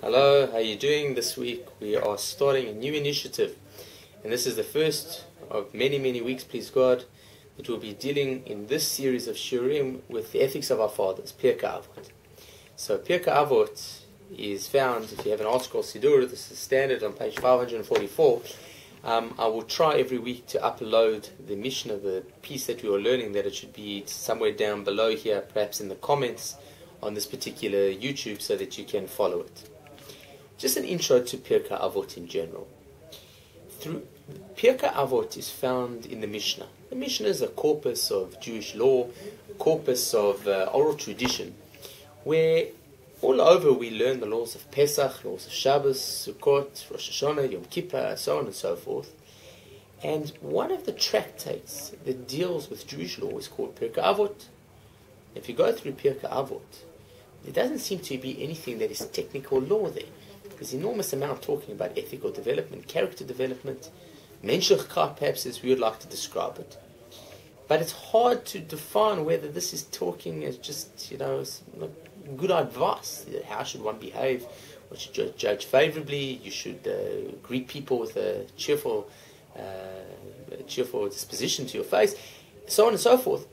Hello, how are you doing? This week we are starting a new initiative, and this is the first of many weeks, please God, that we'll be dealing in this series of Shurim with the ethics of our fathers, Pirkei avit. So Pirkei avit is found, if you have an article Siddur, this is standard on page 544. I will try every week to upload the Mishnah, the piece that we are learning, that it should be somewhere down below here, perhaps in the comments on this particular YouTube, so that you can follow it. Just an intro to Pirkei avit in general. Pirkei avit is found in the Mishnah. The Mishnah is a corpus of Jewish law, a corpus of oral tradition, where all over we learn the laws of Pesach, laws of Shabbos, Sukkot, Rosh Hashanah, Yom Kippur, so on and so forth. And one of the tractates that deals with Jewish law is called Pirkei avit. If you go through Pirkei avit, there doesn't seem to be anything that is technical law there. There's an enormous amount talking about ethical development, character development, menschlichkeit, perhaps as we would like to describe it. But it's hard to define whether this is talking as just, good advice. How should one behave? What should you judge favorably? You should greet people with a cheerful disposition to your face, so on and so forth.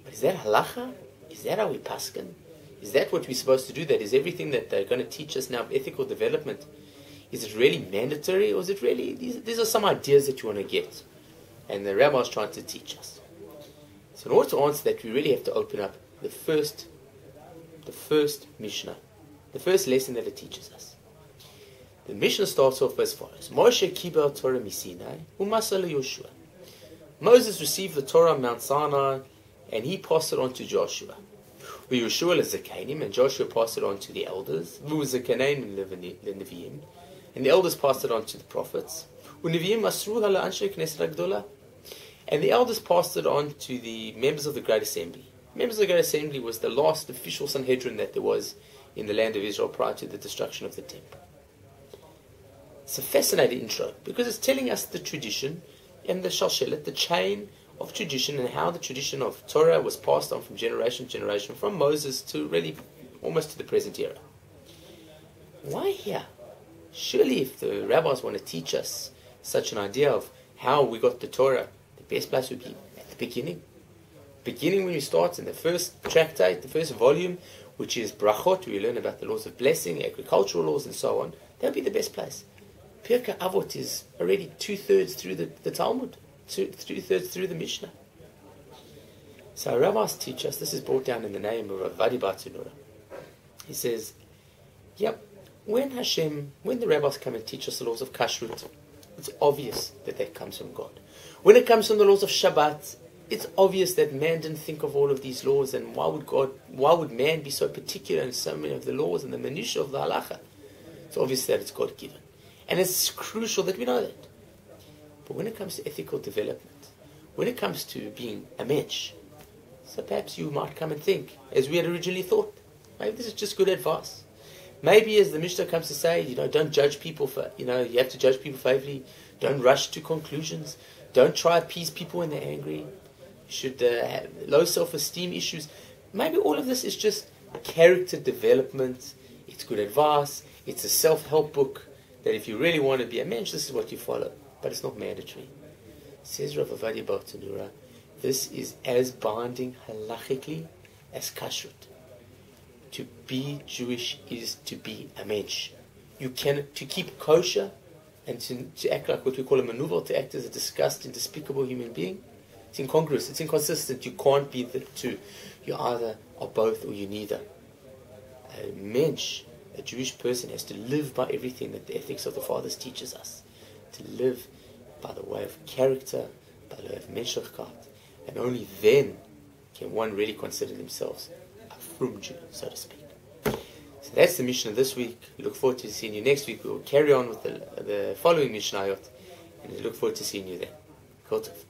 But is that halacha? Is that how we paskin? Is that what we're supposed to do? That is everything that they're going to teach us now of ethical development. Is it really mandatory, or is it really, these are some ideas that you want to get, and the rabbi is trying to teach us. So in order to answer that, we really have to open up the first Mishnah, the first lesson that it teaches us. The Mishnah starts off as follows: Moshe kibel Torah misinai u'masa leYoshua. Moses received the Torah on Mount Sinai, and he passed it on to Joshua. Yoshua lezakanim, and Joshua passed it on to the elders. V'uzakanim leNeviim, and the elders passed it on to the prophets. U'Neviim masru hala anshe knesset hagdola, and the elders passed it on to the members of the Great Assembly. Members of the Great Assembly was the last official Sanhedrin that there was in the land of Israel prior to the destruction of the temple. It's a fascinating intro because it's telling us the tradition and the shalshelet, the chain of tradition, and how the tradition of Torah was passed on from generation to generation, from Moses to really almost to the present era. Why here? Surely if the rabbis want to teach us such an idea of how we got the Torah, the best place would be at the beginning. Beginning when you start in the first tractate, the first volume, which is Brachot, where you learn about the laws of blessing, agricultural laws and so on. That would be the best place. Pirkei avit is already 2/3 through the Talmud. 2/3 through the Mishnah. So our rabbis teach us, this is brought down in the name of avit1. He says, when the rabbis come and teach us the laws of kashrut, it's obvious that comes from God. When it comes from the laws of Shabbat, it's obvious that man didn't think of all of these laws, and why would man be so particular in so many of the laws and the minutiae of the halacha? It's obvious that it's God given. And it's crucial that we know that. But when it comes to ethical development, when it comes to being a mensch, so perhaps you might come and think, as we had originally thought, maybe this is just good advice. Maybe as the Mishnah comes to say, don't judge people you have to judge people favorably. Don't rush to conclusions. Don't try to appease people when they're angry. You should have low self-esteem issues. Maybe all of this is just character development. It's good advice. It's a self-help book that if you really want to be a mensch, this is what you follow. But it's not mandatory. Says Rav avit1, this is as binding halachically as kashrut. To be Jewish is to be a mensch. To keep kosher and to act like what we call a manuval, to act as a disgusting, despicable human being, it's incongruous, it's inconsistent. You can't be the two. You either are both or you're neither. A mensch, a Jewish person, has to live by everything that the ethics of the fathers teaches us. To live by the way of character, by the way of menschlichkeit, and only then can one really consider themselves a frum Jew, so to speak. So that's the Mishnah this week. We look forward to seeing you next week. We will carry on with the following Mishnayot, and we look forward to seeing you then. Kol tov.